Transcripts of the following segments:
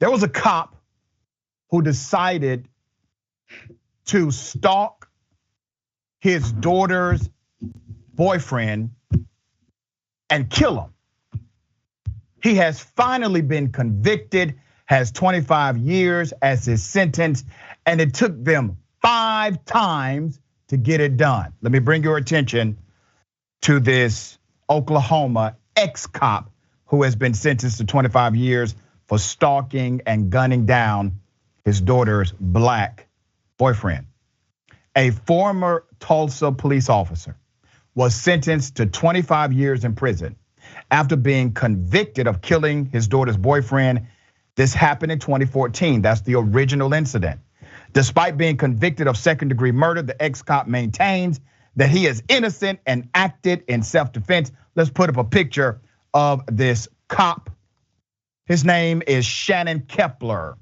There was a cop who decided to stalk his daughter's boyfriend and kill him. He has finally been convicted, has 25 years as his sentence, and it took them 5 times to get it done. Let me bring your attention to this Oklahoma ex-cop who has been sentenced to 25 years for stalking and gunning down his daughter's black boyfriend. A former Tulsa police officer was sentenced to 25 years in prison after being convicted of killing his daughter's boyfriend. This happened in 2014. That's the original incident. Despite being convicted of second-degree murder, the ex-cop maintains that he is innocent and acted in self-defense. Let's put up a picture of this cop. His name is Shannon Kepler.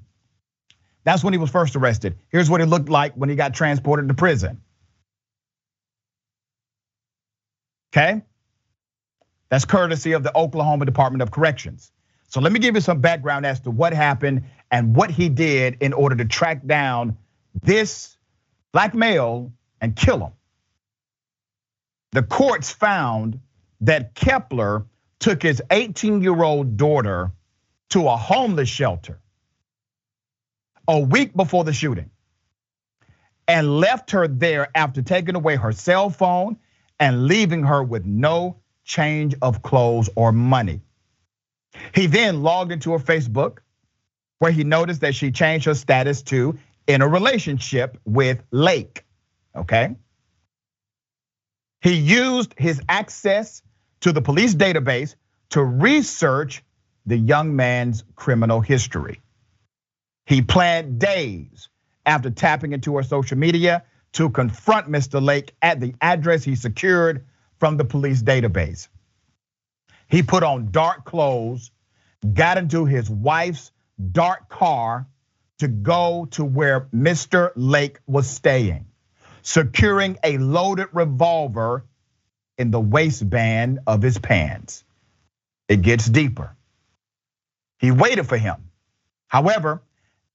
That's when he was first arrested. Here's what he looked like when he got transported to prison. Okay? That's courtesy of the Oklahoma Department of Corrections. So let me give you some background as to what happened and what he did in order to track down this black male and kill him. The courts found that Kepler took his 18-year-old daughter to a homeless shelter a week before the shooting and left her there after taking away her cell phone and leaving her with no change of clothes or money. He then logged into her Facebook, where he noticed that she changed her status to in a relationship with Lake, okay? He used his access to the police database to research the young man's criminal history. He planned days after tapping into her social media to confront Mr. Lake at the address he secured from the police database. He put on dark clothes, got into his wife's dark car to go to where Mr. Lake was staying, securing a loaded revolver in the waistband of his pants. It gets deeper. He waited for him. However,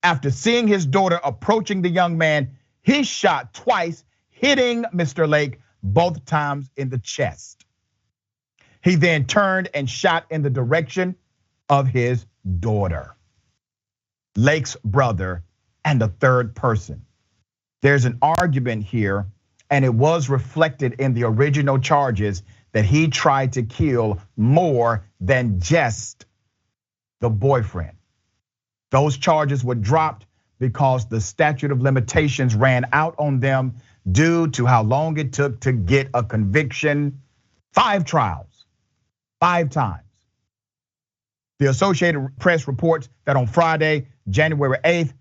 after seeing his daughter approaching the young man, he shot twice, hitting Mr. Lake both times in the chest. He then turned and shot in the direction of his daughter, Lake's brother, and a third person. There's an argument here, and it was reflected in the original charges that he tried to kill more than just the boyfriend. Those charges were dropped because the statute of limitations ran out on them due to how long it took to get a conviction. 5 trials, 5 times. The Associated Press reports that on Friday, January 8th,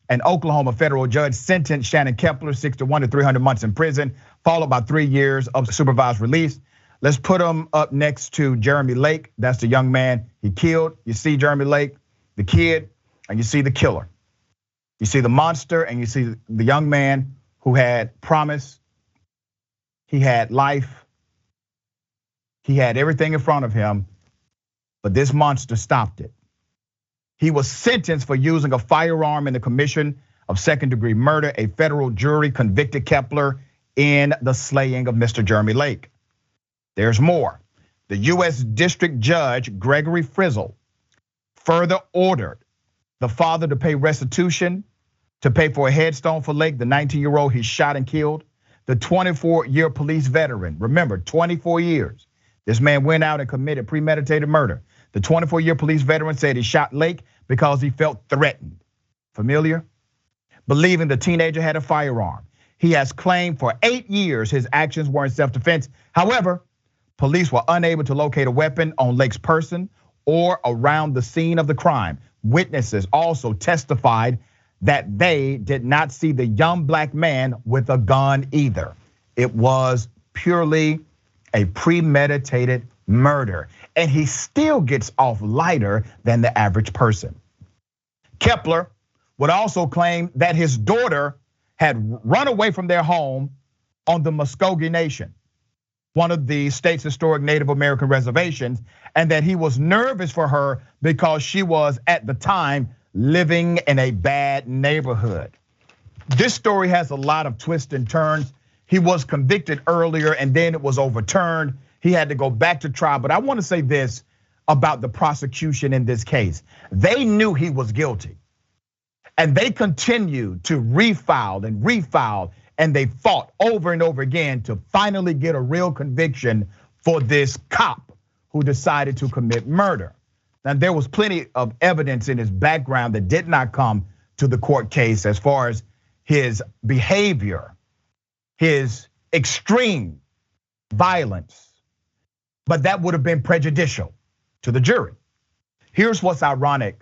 an Oklahoma federal judge sentenced Shannon Kepler 61 to 300 months in prison, followed by 3 years of supervised release. Let's put him up next to Jeremy Lake. That's the young man he killed. You see Jeremy Lake, the kid, and you see the killer. You see the monster, and you see the young man who had promise. He had life. He had everything in front of him, but this monster stopped it. He was sentenced for using a firearm in the commission of second-degree murder. A federal jury convicted Kepler in the slaying of Mr. Jeremy Lake. There's more. The US District Judge Gregory Frizzle further ordered the father to pay restitution, to pay for a headstone for Lake, the 19-year-old he shot and killed. The 24-year police veteran, remember, 24 years. This man went out and committed premeditated murder. The 24-year police veteran said he shot Lake because he felt threatened. Familiar? Believing the teenager had a firearm. He has claimed for 8 years his actions were in self-defense. However, police were unable to locate a weapon on Lake's person or around the scene of the crime. Witnesses also testified that they did not see the young black man with a gun either. It was purely a premeditated murder, and he still gets off lighter than the average person. Kepler would also claim that his daughter had run away from their home on the Muskogee Nation, one of the state's historic Native American reservations, and that he was nervous for her because she was at the time living in a bad neighborhood. This story has a lot of twists and turns. He was convicted earlier and then it was overturned. He had to go back to trial. But I want to say this about the prosecution in this case. They knew he was guilty. And they continued to refile and refile. And they fought over and over again to finally get a real conviction for this cop who decided to commit murder. Now, there was plenty of evidence in his background that did not come to the court case as far as his behavior, his extreme violence, but that would have been prejudicial to the jury. Here's what's ironic,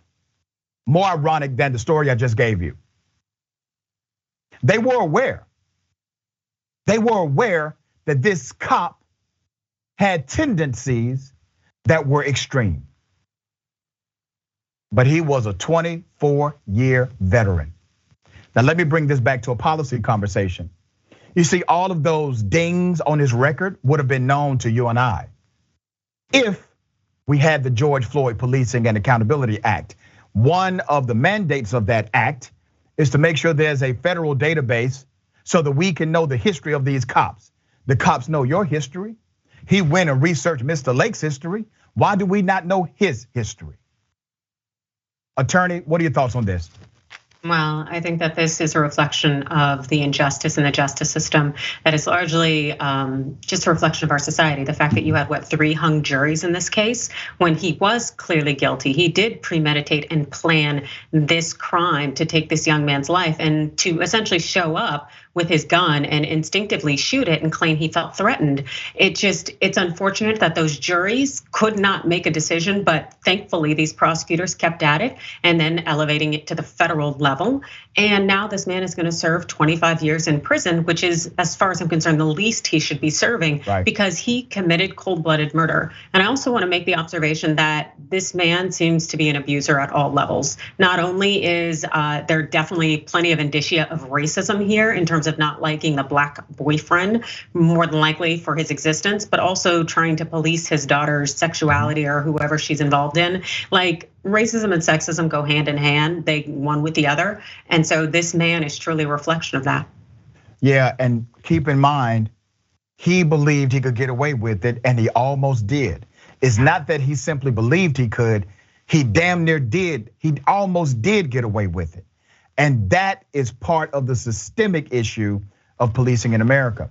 more ironic than the story I just gave you. They were aware that this cop had tendencies that were extreme. But he was a 24-year veteran. Now let me bring this back to a policy conversation. You see, all of those dings on his record would have been known to you and I if we had the George Floyd Policing and Accountability Act. One of the mandates of that act is to make sure there's a federal database so that we can know the history of these cops. The cops know your history. He went and researched Mr. Lake's history. Why do we not know his history? Attorney, what are your thoughts on this? Well, I think that this is a reflection of the injustice in the justice system that is largely just a reflection of our society. The fact that you had, 3 hung juries in this case, when he was clearly guilty. He did premeditate and plan this crime to take this young man's life and to essentially show up with his gun and instinctively shoot it and claim he felt threatened. It's unfortunate that those juries could not make a decision, but thankfully these prosecutors kept at it and then elevating it to the federal level. And now this man is gonna serve 25 years in prison, which is, as far as I'm concerned, the least he should be serving, right, because he committed cold-blooded murder. And I also wanna make the observation that this man seems to be an abuser at all levels. Not only is there definitely plenty of indicia of racism here in terms of not liking the black boyfriend, more than likely for his existence, but also trying to police his daughter's sexuality or whoever she's involved in. Like, racism and sexism go hand in hand, they one with the other. And so this man is truly a reflection of that. Yeah, and keep in mind, he believed he could get away with it and he almost did. It's not that he simply believed he could, he damn near did. He almost did get away with it. And that is part of the systemic issue of policing in America.